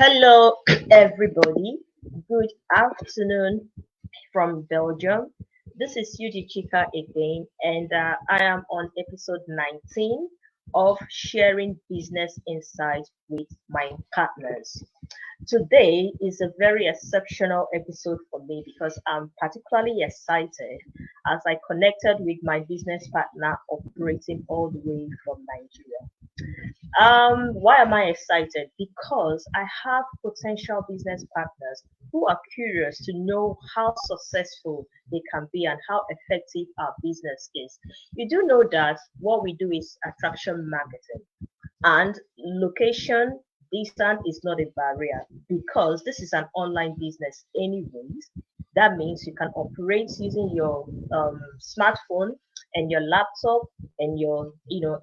Hello, everybody. Good afternoon from Belgium. This is Yuji Chika again, and I am on episode 19 of sharing business insights with my partners. Today is a very exceptional episode for me because I'm particularly excited as I connected with my business partner operating all the way from Nigeria. Why am I excited? Because I have potential business partners who are curious to know how successful they can be and how effective our business is. You do know that what we do is attraction marketing, and location distance is not a barrier because this is an online business anyways. That means you can operate using your smartphone and your laptop and your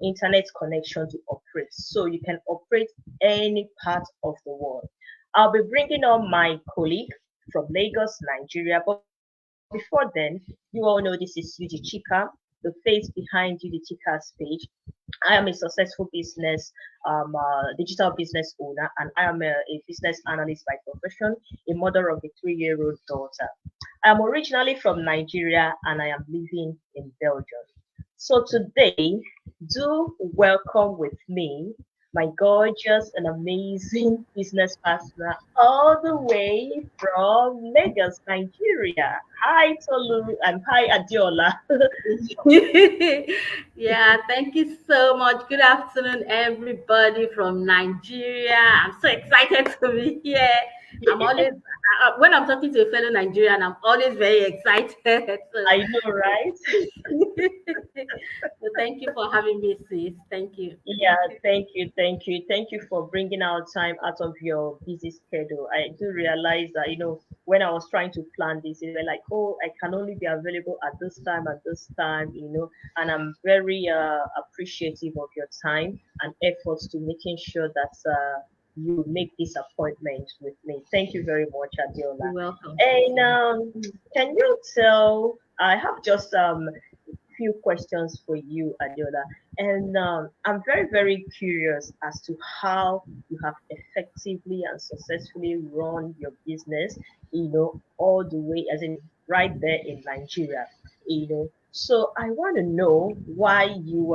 internet connection to operate, so you can operate any part of the world. I'll be bringing on my colleague from Lagos, Nigeria, but before then, you all know this is Yuji Chika, the face behind Yuji Chika's page. I am a successful digital business owner, and I am a business analyst by profession, a mother of a 3-year-old daughter. I am originally from Nigeria and I am living in Belgium. So today, do welcome with me my gorgeous and amazing business partner all the way from Lagos, Nigeria. Hi Tolu and hi Adiola. Yeah, thank you so much. Good afternoon, everybody from Nigeria. I'm so excited to be here. I'm always, when I'm talking to a fellow Nigerian, I'm always very excited. So, I know, right? so thank you for having me, sis. Thank you. Yeah, thank you for bringing out time out of your busy schedule. I do realize that, when I was trying to plan this, you were like, oh, I can only be available at this time, and I'm very appreciative of your time and efforts to making sure that you make this appointment with me. Thank you very much, Adiola. You're welcome, sis. And can you tell? I have just few questions for you, Adiola. And I'm very, very curious as to how you have effectively and successfully run your business, all the way, as in right there in Nigeria. So I want to know why you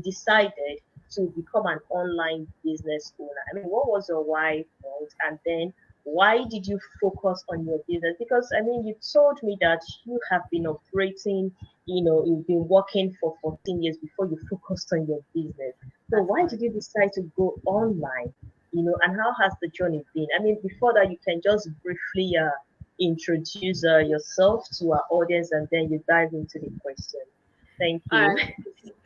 decided to become an online business owner. I mean, what was your why point? And then why did you focus on your business? Because I mean, you told me that you have been operating, you've been working for 14 years before you focused on your business. So That's why correct. did you decide to go online? And how has the journey been? I mean, before that, you can just briefly introduce yourself to our audience and then you dive into the question. Thank All you. right.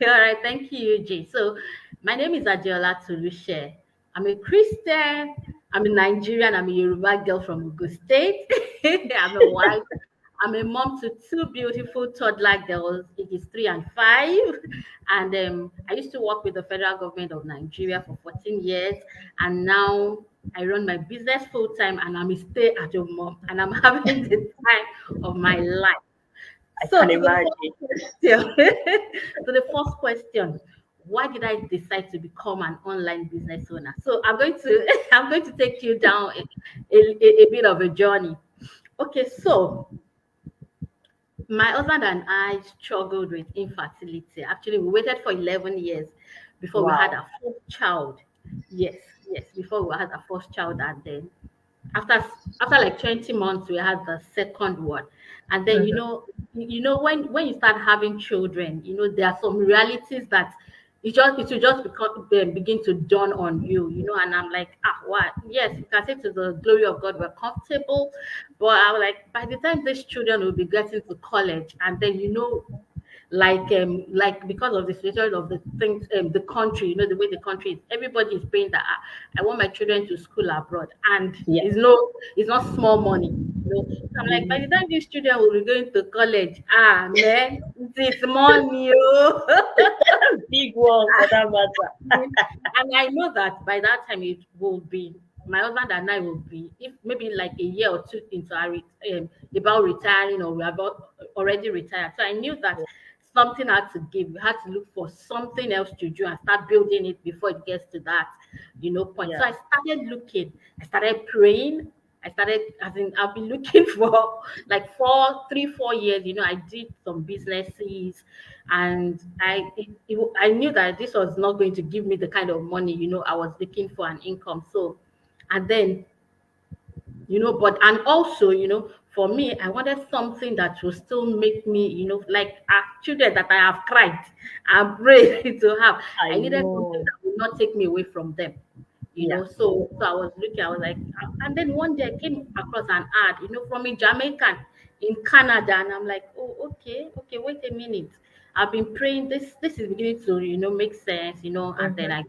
All right. Thank you, Jay. So, my name is Adiola Tulushe. I'm a Christian. I'm a Nigerian. I'm a Yoruba girl from Ogun State. I'm a wife. I'm a mom to two beautiful toddler girls, ages 3 and 5. And I used to work with the federal government of Nigeria for 14 years. And now I run my business full time and I'm a stay at home mom. And I'm having the time of my life. I So can to the imagine. first question, to the first question, why did I decide to become an online business owner? So I'm going to I'm going to take you down a bit of a journey. Okay, so my husband and I struggled with infertility. Actually, we waited for 11 years before we had Wow. our first child. Yes, yes, before we had our first child, and then after after like 20 months we had the second one. And then Mhm. when you start having children, there are some realities that it will just begin to dawn on you. And I'm like, what? Yes, you can say to the glory of God we're comfortable, but I was like, by the time these children will be getting to college, and then like because of the situation of the things, the country, the way the country is, everybody is praying that I want my children to school abroad, and Yeah. it's not small money. So I'm like, by the time these children will be going to college, man, it is money. Big one for that matter. And I know that by that time it will be my husband and I will be, if maybe like a year or two into about retiring, or we have already retired. So I knew that something had to give. We had to look for something else to do and start building it before it gets to that. point. So Yeah. I started looking, I started praying. I started, as in, I've been looking for like 4 years. I did some businesses, and I knew that this was not going to give me the kind of money, I was looking for an income. So, and then, but and also, for me, I wanted something that will still make me, like children that I have cried and prayed to have. I I needed something know. that will not take me away from them. Yeah. So I was looking, I was like, and then one day I came across an ad, from a Jamaican in Canada, and I'm like, oh, okay, wait a minute. I've been praying. This is beginning to, make sense, Mm-hmm.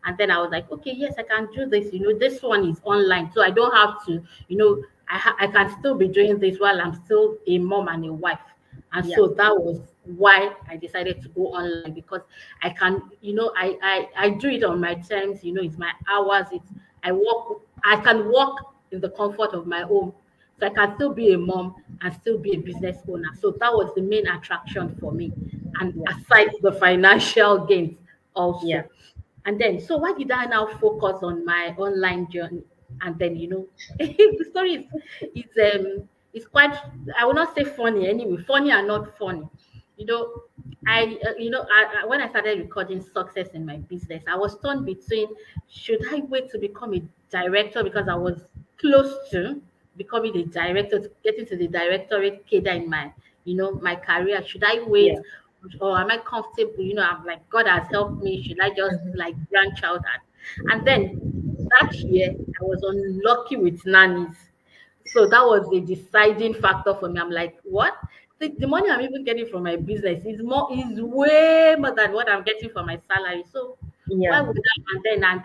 and then I was like, okay, yes, I can do this. This one is online, so I don't have to, I can still be doing this while I'm still a mom and a wife. And Yeah. so that was why I decided to go online, because I can, I do it on my terms. It's my hours. I can work in the comfort of my home. So I can still be a mom and still be a business owner. So that was the main attraction for me. And Yeah. aside the financial gains Yeah. also. And then, so why did I now focus on my online journey? And then, the story is quite, I will not say funny anyway, funny and not funny. You know, when I started recording success in my business, I was torn between, should I wait to become a director, because I was close to becoming a director, to getting to the directorate cadre in my career. Should I wait, Yeah. or am I comfortable? I'm like, God has helped me. Should I just Mm-hmm. like branch out? And then that year, I was unlucky with nannies. So that was the deciding factor for me. I'm like, what? The money I'm even getting from my business is way more than what I'm getting from my salary. So why Yeah. would I? And then I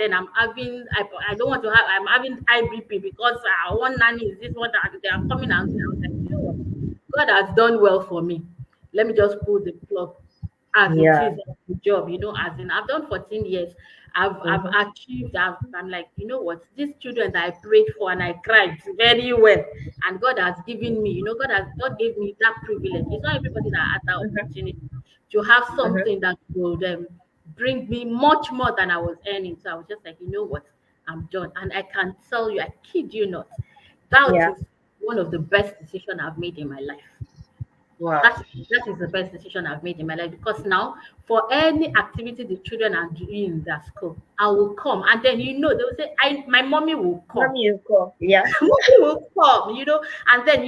don't want to have, I'm having IBP because one nanny is this one that they are coming and going. I was like, what? God has done well for me. Let me just pull the plug as it Yeah. is of the job, as in I've done 14 years. I've Mm-hmm. achieved. I'm like, what? These children that I prayed for and I cried very well, and God has given me. God gave me that privilege. It's not everybody that has that Mm-hmm. opportunity to have Mm-hmm. something that would bring me much more than I was earning. So I was just like, what? I'm done, and I can tell you, I kid you not, that Yeah. is one of the best decisions I've made in my life. Wow. That is the best decision I've made in my life, because now for any activity the children are doing in their school, I will come, and then they will say, "I my mommy will come." Mommy, you call. Yeah. Mommy will come, and then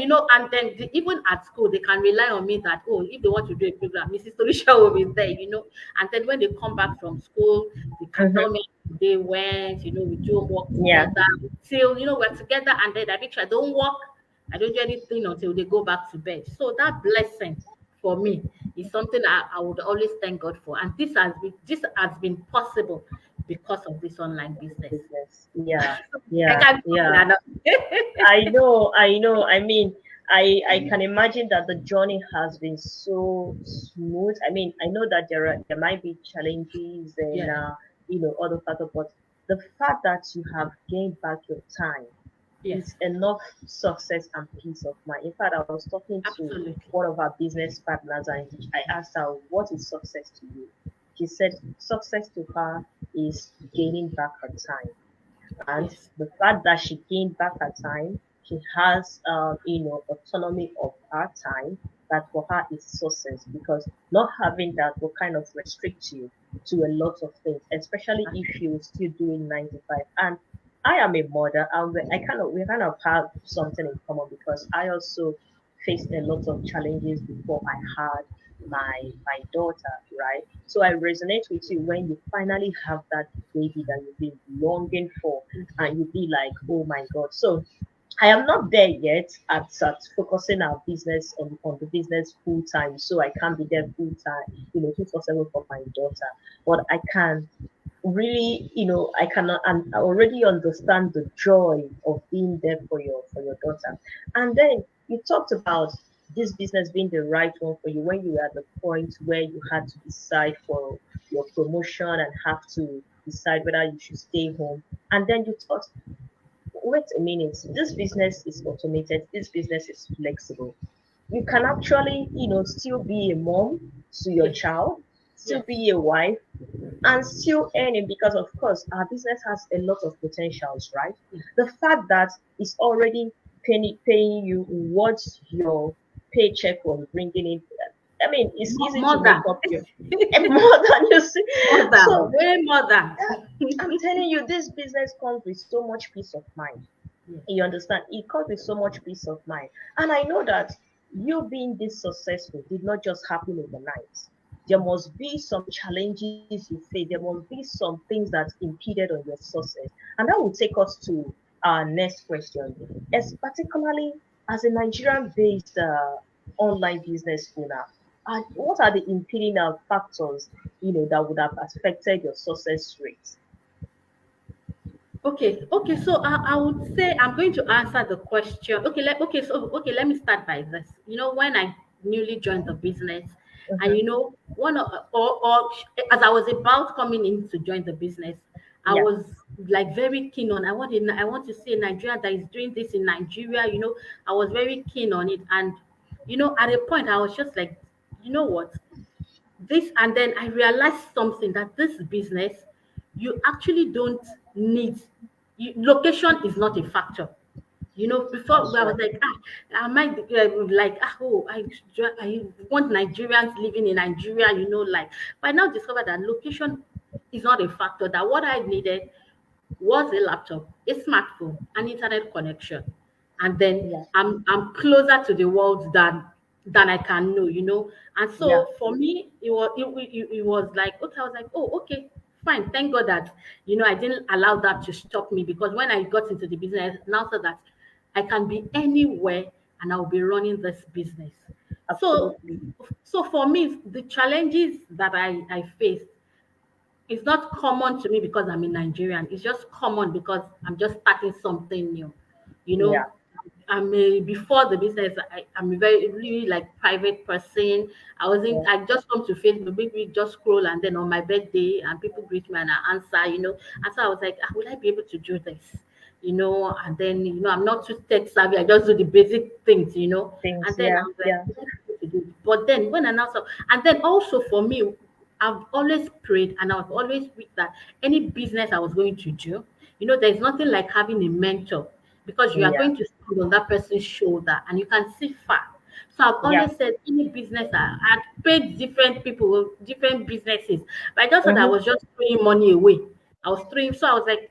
even at school they can rely on me that, oh, if they want to do a program, Mrs. Tolisha will be there. And then when they come back from school, they can tell Mm-hmm. me how they went. We do work Yeah. together till we're together, and then I make sure I don't work, I don't do anything until they go back to bed. So that blessing for me is something I would always thank God for, and this has been possible because of this online business. Business. Yeah. I Yeah. can go Yeah. on and on. I know, I know. I mean, I can imagine that the journey has been so smooth. I mean, I know that there might be challenges and Yeah. other factors, but the fact that you have gained back your time Yes. is enough success and peace of mind. In fact, I was talking to Absolutely. one of our business partners and I asked her, "What is success to you?" She said success to her is gaining back her time. And Yes. the fact that she gained back her time, she has, autonomy of her time, that for her is success because not having that will kind of restrict you to a lot of things, especially if you're still doing 9 to 5. And I am a mother, and we kind of have something in common because I also faced a lot of challenges before I had my daughter, right? So I resonate with you when you finally have that baby that you've been longing for, and you be like, oh my God. So I am not there yet at focusing our business on the business full time. So I can't be there full time, 24/7 for my daughter. But I can really, I cannot, and I already understand the joy of being there for your daughter. And then you talked about this business being the right one for you when you were at the point where you had to decide for your promotion and have to decide whether you should stay home. And then you thought, wait a minute, this business is automated, this business is flexible. You can actually, still be a mom to your Yes. child, still Yes. be a wife, and still earning, because of course our business has a lot of potentials, right? Yes. The fact that it's already paying you what your paycheck was bringing in, I mean, it's easy to More make than. up your more than you see. More So than. Way more than. I'm telling you, this business comes with so much peace of mind. Yes. You understand? It comes with so much peace of mind. And I know that you being this successful did not just happen overnight. There must be some challenges you face. There must be some things that impeded on your success. And that will take us to our next question. As particularly as a Nigerian based online business owner, what are the impeding factors that would have affected your success rate? Okay. So I would say I'm going to answer the question. Let me start by this. When I newly joined the business, and Mhm. one of or as I was about coming in to join the business, I Yeah, was like very keen on. I want to see a Nigerian that is doing this in Nigeria. I was very keen on it, and at a point I was just like, you know what, this, and then I realized something, that this business, you actually don't need, location is not a factor. Before that's I was right. like, I might like, I want Nigerians living in Nigeria, like, but I now discovered that location is not a factor. That what I needed was a laptop, a smartphone, an internet connection, and then Yeah, I'm closer to the world than I can know. And yeah, so for me, it was like, okay, I was like, oh, okay, fine. Thank God that I didn't allow that to stop me, because when I got into the business, now so that I can be anywhere and I'll be running this business. So absolutely. so for me, the challenges that I faced, it's not common to me because I'm a Nigerian. It's just common because I'm just starting something new. You Yeah, know, before the business, I'm a very really like private person. yeah, I just come to Facebook, maybe just scroll, and then on my birthday and people greet me and I answer. And so I was like, will I be able to do this? And then I'm not too tech savvy. I just do the basic things. things. And then Yeah, I was like, yeah. will I be able to do it? But then when I now saw, and then also for me, I've always prayed and I've always wished that any business I was going to do, there's nothing like having a mentor, because you are Yeah, going to stand on that person's shoulder and you can see far. So I've yeah. always said any business, I had paid different people with different businesses, but I just thought I Mm-hmm. was just throwing money away. So I was like,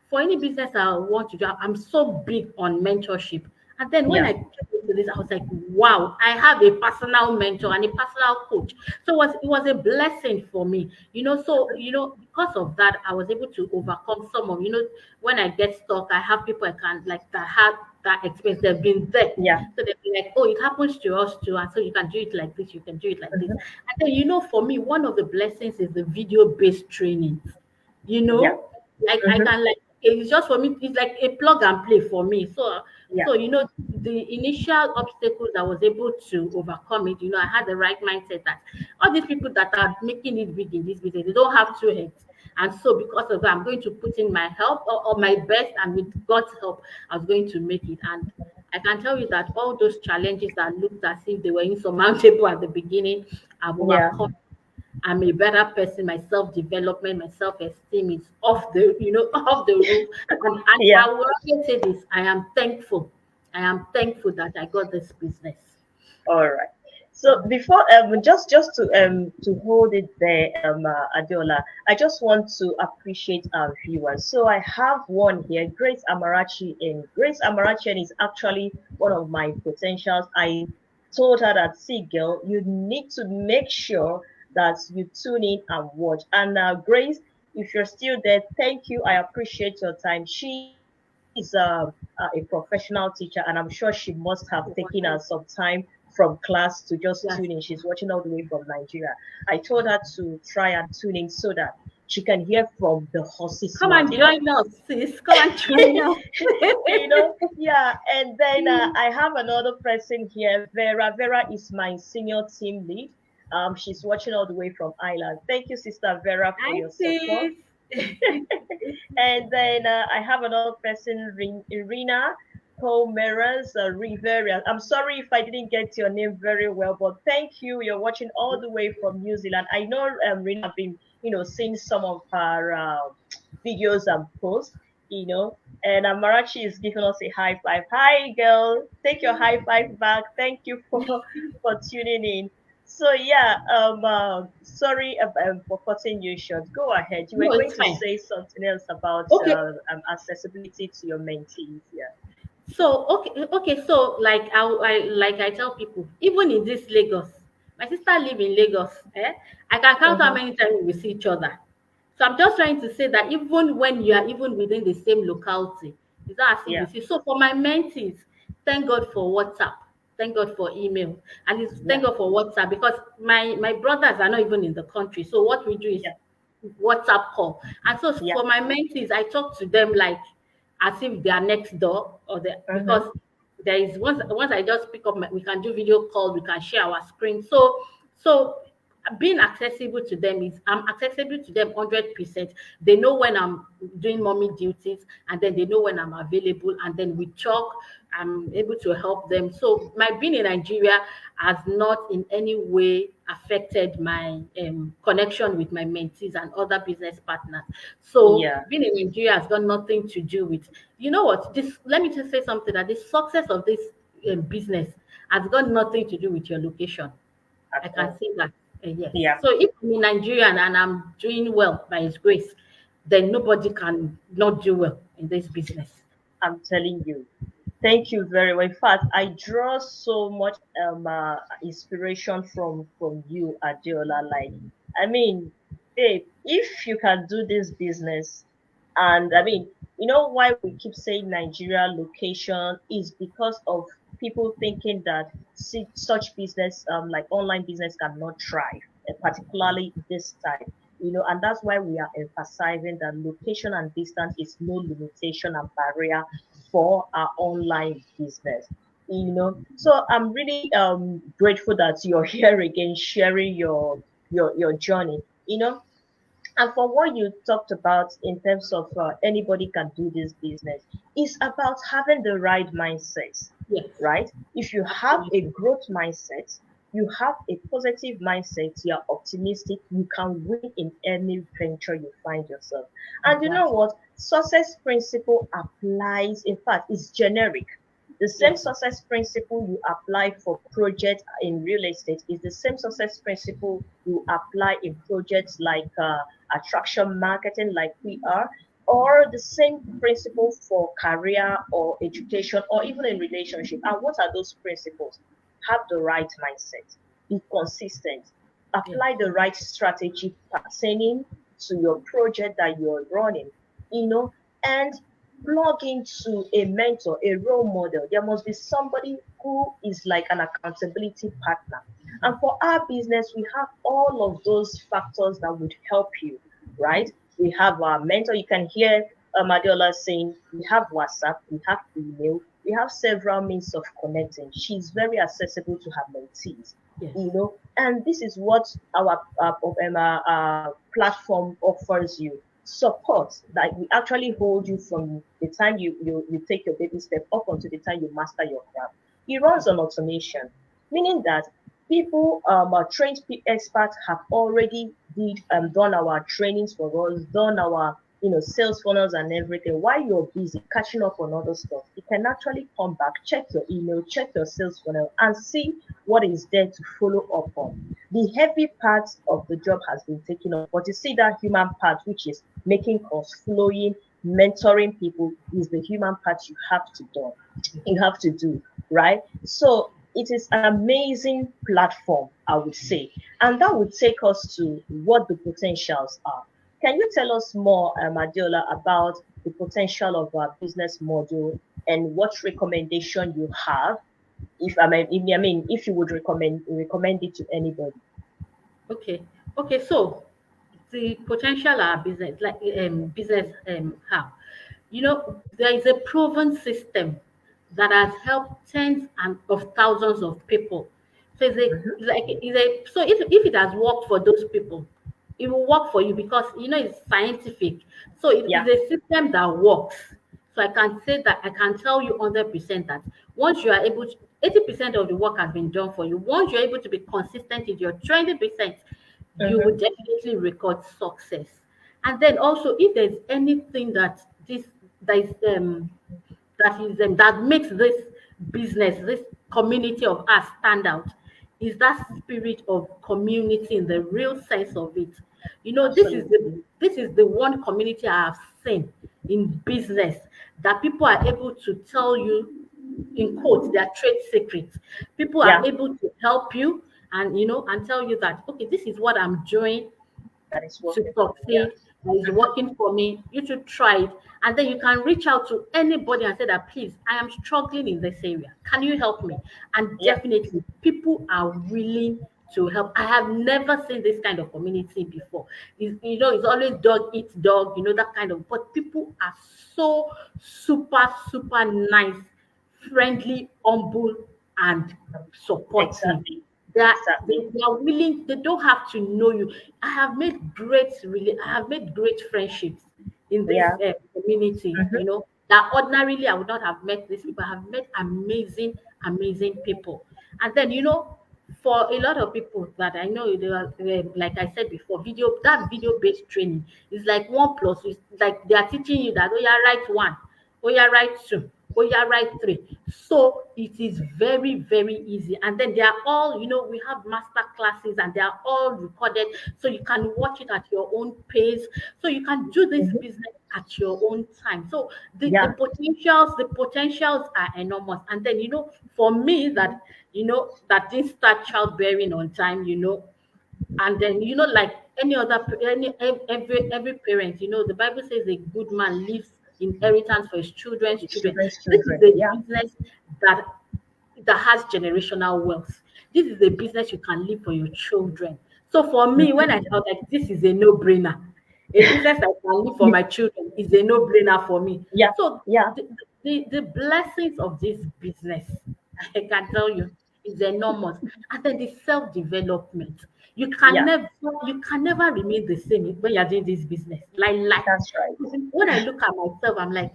for any business I want to do, I'm so big on mentorship. And then when Yeah, I came into this, I was like, wow, I have a personal mentor and a personal coach. So it was a blessing for me. Because of that, I was able to overcome some of, when I get stuck, I have people I can like that have that experience. They've been there. yeah. So they've been like, oh, it happens to us too. And so you can do it like this, you can do it like this. Mm-hmm. And then, for me, one of the blessings is the video-based trainings. You Yeah, know, like I mm-hmm. can like it's just for me, it's like a plug and play for me. So Yeah, so the initial obstacles I was able to overcome it, I had the right mindset that all these people that are making it big in this business, they don't have two heads. And so because of that, I'm going to put in my help, or my best, and with God's help, I was going to make it. And I can tell you that all those challenges that looked as if they were insurmountable at the beginning, I've yeah, overcome. I'm a better person. My self development, my self esteem is off the off the roof. And yeah. I will always say this: I am thankful. I am thankful that I got this business. All right. So before just to hold it there, Adiola, I just want to appreciate our viewers. So I have one here, Grace Amarachi, and Grace Amarachi is actually one of my potentials. I told her that, see, girl, you need to make sure that you tune in and watch. And Grace, if you're still there, thank you. I appreciate your time. She is a professional teacher, and I'm sure she must have taken her some time from class to just tune Yes. in. She's watching all the way from Nigeria. I told her to try and tune in so that she can hear from the horse's Come mouth. and join us, sis. Come and join us. Yeah. And then I have another person here, Vera. Vera is my senior team lead. She's watching all the way from Ireland. Thank you, Sister Vera, for Hi, your support. sis. And then I have another person, Irina. Pomeranz Rivera. I'm sorry if I didn't get your name very well, but thank you. You're watching all the way from New Zealand. I know Rina have been, seeing some of her videos and posts, and Amarachi is giving us a high five. Hi, girl. Take your high five back. Thank you for for tuning in. So yeah, sorry for cutting you short. Go ahead. You were No, going it's to fine. say something else about Okay. accessibility to your mentees. Yeah. So okay. So like I tell people, even in this Lagos, my sister live in Lagos. I can count how Mm-hmm. many times we see each other. So I'm just trying to say that even when you are even within the same locality, it's not as if Yeah. we see. So for my mentees, thank God for WhatsApp, thank God for email, and it's Yeah. thank God for WhatsApp because my brothers are not even in the country. So what we do is Yeah. WhatsApp call. And so Yeah. for my mentees, I talk to them like as if they are next door or they Mm-hmm. because there is once I just pick up we can do video call, we can share our screen. So being accessible to them is I'm accessible to them 100%. They know when I'm doing mommy duties and then they know when I'm available and then we talk. I'm able to help them. So my being in Nigeria has not in any way affected my connection with my mentees and other business partners. So Yeah. being in Nigeria has got nothing to do with, you know what, this, let me just say something that the success of this business has got nothing to do with your location. At I can all. say that. Yes. Yeah. So if I'm in Nigerian and I'm doing well by His grace, then nobody can not do well in this business. I'm telling you. Thank you very well. In fact, I draw so much inspiration from you, Adiola. Like, I mean, babe, if you can do this business, and I mean, why we keep saying Nigeria location is because of people thinking that such business, like online business, cannot thrive, particularly this time. And that's why we are emphasizing that location and distance is no limitation and barrier for our online business. So I'm really grateful that you're here again sharing your journey. And for what you talked about in terms of anybody can do this business, is about having the right mindset, Yes, right? If you have a absolutely. growth mindset, you have a positive mindset, you're optimistic, you can win in any venture you find yourself. And you know Exactly. what? Success principle applies, in fact, it's generic. The same Yes, success principle you apply for projects in real estate is the same success principle you apply in projects like attraction marketing, like we are, or the same principle for career or education or even in relationship. And what are those principles? Have the right mindset, be consistent, yes, apply the right strategy pertaining to your project that you're running, you know, and plug into a mentor, a role model. There must be somebody who is like an accountability partner. And for our business, we have all of those factors that would help you, right? We have our mentor. You can hear Madiola saying we have WhatsApp, we have email, we have several means of connecting. She's very accessible to her mentees, yes, and this is what our platform offers you support that we actually hold you from the time you take your baby step up until the time you master your craft. It runs on automation, meaning that people our trained experts have already done our trainings for us, done our sales funnels and everything. While you're busy catching up on other stuff, you can actually come back, check your email, check your sales funnel, and see what is there to follow up on. The heavy part of the job has been taken up, but you see that human part, which is making calls, flowing, mentoring people, is the human part you have to do, right? So it is an amazing platform, I would say. And that would take us to what the potentials are. Can you tell us more, Adiola, about the potential of our business model and what recommendation you have? If you would recommend it to anybody. okay, okay. So the potential our business like business have, there is a proven system that has helped tens and of thousands of people. So Mm-hmm. so if it has worked for those people, it will work for you because it's scientific. So it Yeah. is a system that works. So I can say that I can tell you 100% that once you are able to, 80% of the work has been done for you. Once you're able to be consistent in your 20%, you will Mm-hmm. definitely record success. And then also, if there's anything that is that makes this business, this community of us stand out, is that spirit of community in the real sense of it. You know, Absolutely. this is the one community I have seen in business that people are able to tell you in quotes their trade secrets. People are Yeah, able to help you and and tell you that okay, this is what I'm doing that is to working for me. Yeah. succeed, that is working for me. You should try it. And then you can reach out to anybody and say that, please, I am struggling in this area. Can you help me? And Yeah. definitely, people are willing to help. I have never seen this kind of community before. It's always dog eats dog, that kind of, but people are so super, super nice, friendly, humble, and supportive. Exactly. That Exactly. they are willing, they don't have to know you. I have made great friendships in this Yeah. community, Mm-hmm. that ordinarily I would not have met these people. I have met amazing, amazing people. And then, for a lot of people that I know, like I said before, video based training is like one plus. It's like they are teaching you that, oh, yeah, write one, oh, yeah, write two, oh, yeah, write three. So it is very, very easy. And then they are all, we have master classes and they are all recorded. So you can watch it at your own pace. So you can do this Mm-hmm. business at your own time. So the Yeah. potentials are enormous. And then, for me that didn't start childbearing on time, and then like any other every parent, the Bible says a good man leaves inheritance for his children's The children. children's This is children. a Yeah. business that has generational wealth. This is a business you can leave for your children. So for me, when I Mm-hmm. felt like this is a no-brainer, a business I can leave for my children is a no-brainer for me. Yeah. So Yeah. the blessings of this business, I can tell you, is enormous. And then the self-development. You can Yeah. never you can never remain the same when you're doing this business. Like That's right. when I look at myself, I'm like,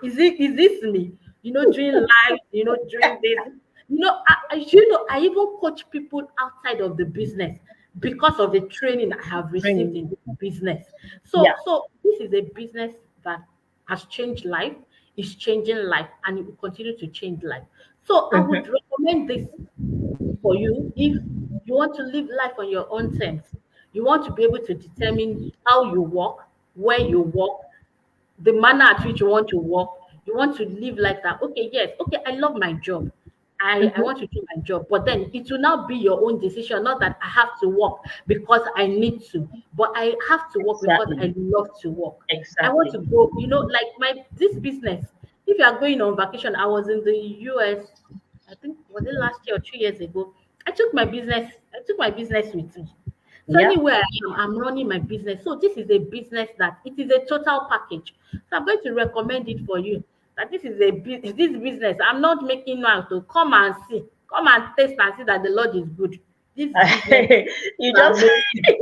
is this me? Doing live, doing this. I even coach people outside of the business because of the training I have received Training. in this business. Yeah. So this is a business that has changed life, is changing life, and it will continue to change life. So I would Mm-hmm. recommend this for you if you want to live life on your own terms. You want to be able to determine how you work, where you work, the manner at which you want to work. You want to live like that. Okay, yes, okay, I love my job. I Mm-hmm. want to do my job, but then it will now be your own decision, not that I have to work because I need to, but I have to work because Exactly. I love to work. I want Exactly. to go, like this business. If you are going on vacation, I was in the US, I think was it last year or 2 years ago. I took my business with me. So Yeah. anywhere I am, I'm running my business. So this is a business that it is a total package. So I'm going to recommend it for you. That this business. I'm not making out to come and see, come and taste and see that the Lord is good. This business you is just amazing.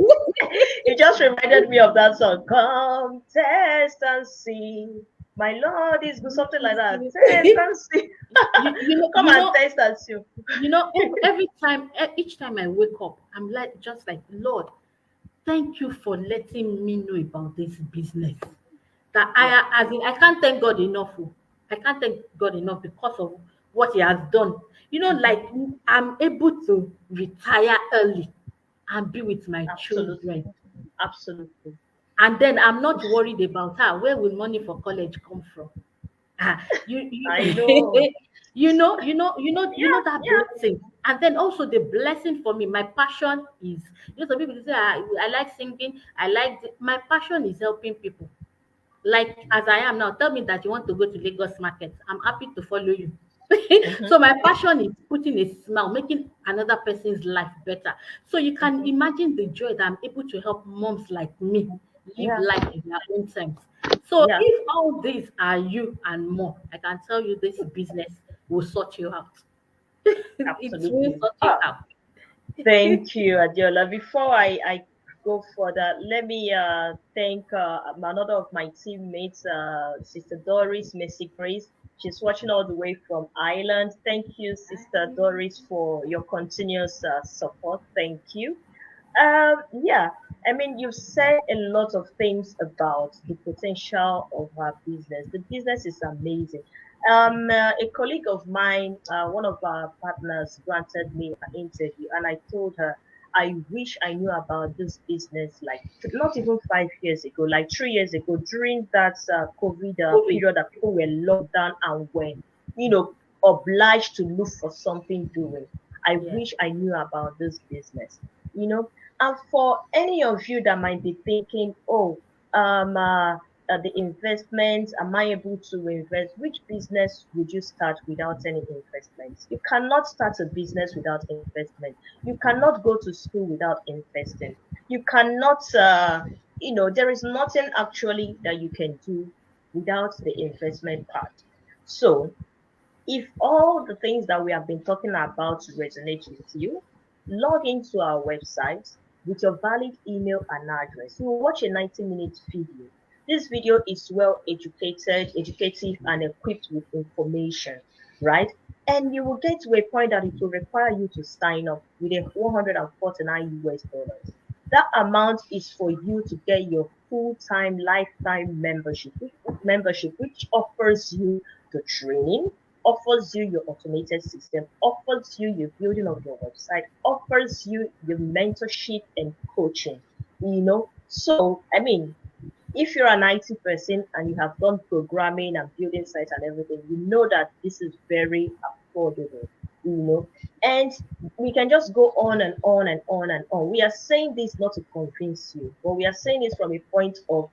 you just reminded me of that song. Come test and see. My Lord is good. Something like that. Test and see. Come You and know, test and see. every time, each time I wake up, I'm like just like Lord. Thank you for letting me know about this business. That Yeah. as in, I can't thank God enough. Oh. I can't thank God enough because of what He has done. Mm-hmm. Like I'm able to retire early and be with my children. Absolutely. Absolutely. And then I'm not worried about where will money for college come from. I know. That Yeah. blessing. And then also the blessing for me, my passion is, some people say, I like singing, my passion is helping people. Like as I am now, tell me that you want to go to Lagos market. I'm happy to follow you. Mm-hmm. So my passion is putting a smile, making another person's life better. So you can Mm-hmm. imagine the joy that I'm able to help moms like me live Yeah. life in their own terms. So Yeah. if all these are you and more, I can tell you this business will sort you out. It will Absolutely. sort you Ah, out. thank you, Adiola. Before I go further, let me thank another of my teammates, Sister Doris Messi Grace. She's watching all the way from Ireland. Thank you, Sister Doris, for your continuous support. Thank you. Yeah, I mean, you've said a lot of things about the potential of our business. The business is amazing. A colleague of mine, one of our partners, granted me an interview, and I told her, I wish I knew about this business like not even 5 years ago, like 3 years ago, during that COVID COVID. period that people were locked down and were, you know, obliged to look for something doing. I Yeah. wish I knew about this business. You know, and for any of you that might be thinking, oh, um, uh, the investment, am I able to invest? Which business would you start without any investment? You cannot start a business without investment. You cannot go to school without investing. You cannot, there is nothing actually that you can do without the investment part. So, if all the things that we have been talking about resonate with you, log into our website with your valid email and address. You will watch a 90-minute video. This video is well educated, educative, and equipped with information, right? And you will get to a point that it will require you to sign up with a 149 US dollars. That amount is for you to get your full-time lifetime membership, which offers you the training, offers you your automated system, offers you your building of your website, offers you your mentorship and coaching. So I mean, if you're an IT person and you have done programming and building sites and everything, you know that this is very affordable, you know. And we can just go on and on and on and on. We are saying this not to convince you, but we are saying this from a point of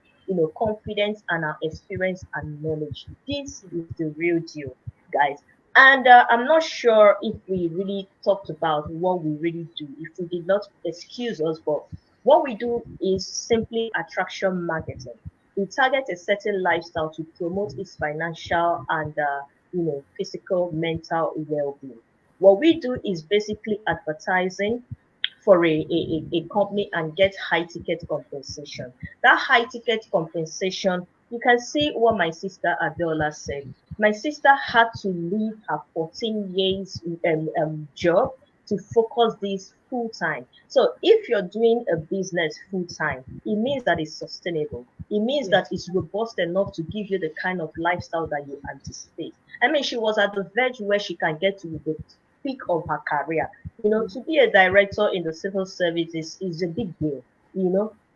confidence and our experience and knowledge. This is the real deal, guys. And I'm not sure if we really talked about what we really do. If we did not, excuse us, but what we do is simply attraction marketing. We target a certain lifestyle to promote its financial and physical, mental well-being. What we do is basically advertising for a company and get high ticket compensation. That high ticket compensation, you can see what my sister Adela said. My sister had to leave her 14 years job to focus this full time. So if you're doing a business full time, it means that it's sustainable. It means Yeah. that it's robust enough to give you the kind of lifestyle that you anticipate. I mean, she was at the verge where she can get to the peak of her career. Mm. To be a director in the civil service is a big deal,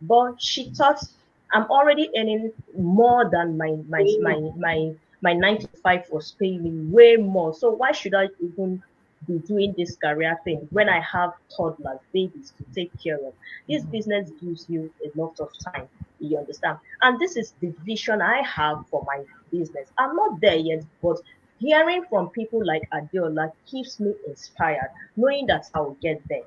But she thought, I'm already earning more than my 9 to 5 was paying me way more. So why should I even be doing this career thing when I have toddlers, babies to take care of? This business gives you a lot of time. You understand? And this is the vision I have for my business. I'm not there yet, but hearing from people like Adiola keeps me inspired, knowing that I will get there.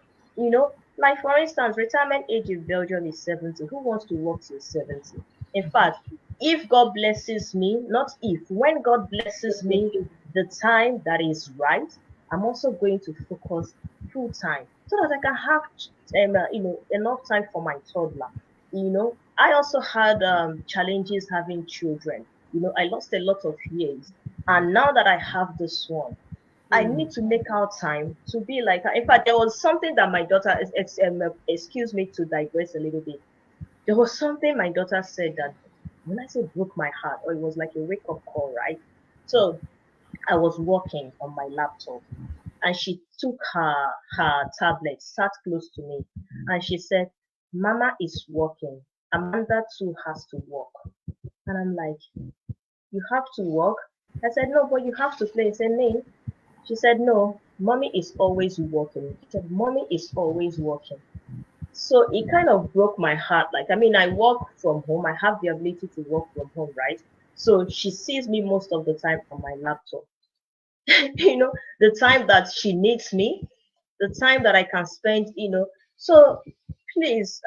Like for instance, retirement age in Belgium is 70. Who wants to work till 70? In fact, if God blesses me, not if, when God blesses me the time that is right, I'm also going to focus full time so that I can have enough time for my toddler. I also had challenges having children. I lost a lot of years, and now that I have this one, I Mm. need to make out time to be like her. In fact, there was something that my daughter, excuse me to digress a little bit. There was something my daughter said that when I say broke my heart, or it was like a wake up call, right? So I was working on my laptop, and she took her tablet, sat close to me, and she said, "Mama is working. Amanda too has to work." And I'm like, "You have to work?" I said, "No, but you have to play." She said, "No." She said, "No, mommy is always working." She said, "Mommy is always working." So it kind of broke my heart. Like, I mean, I work from home. I have the ability to work from home, right? So she sees me most of the time on my laptop. The time that she needs me, the time that I can spend, So please,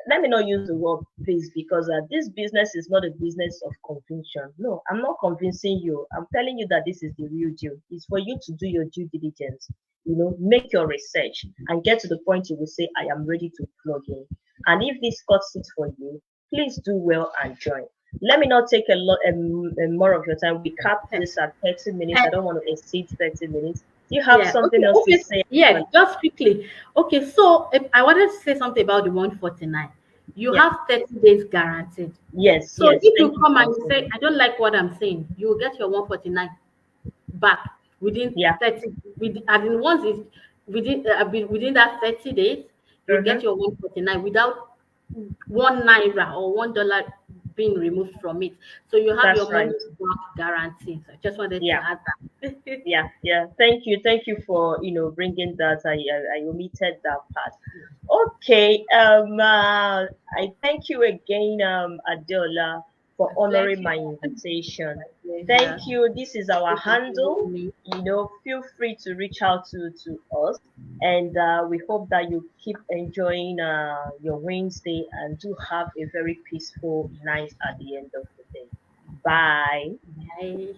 let me not use the word please, because this business is not a business of conviction. No, I'm not convincing you. I'm telling you that this is the real deal. It's for you to do your due diligence. make your research and get to the point you will say, I am ready to plug in. And if this cuts it for you, please do well and join. Let me not take a lot more of your time. We capped this at 30 minutes. I don't want to exceed 30 minutes. Do you have Yeah. something Okay. else to Okay. say? Yeah. Just quickly. Okay. So if I wanted to say something about the 149. You Yeah. have 30 days guaranteed. Yes, So yes. if Thank you you come and for you say, saying. I don't like what I'm saying, you will get your 149 back within Yeah. 30. As in once is within that 30 days, you'll Mm-hmm. get your 149 without 1 naira or $1 being removed from it. So you have That's your right. money back guaranteed. I just wanted to Yeah. add that. Yeah, yeah. Thank you for bringing that. I omitted that part. Okay. I thank you again, Adiola, for My honoring pleasure. my invitation. My Thank pleasure. you. This is our Thank you for handle. having me. Feel free to reach out to us, and we hope that you keep enjoying your Wednesday and do have a very peaceful night at the end of the day. Bye. Bye.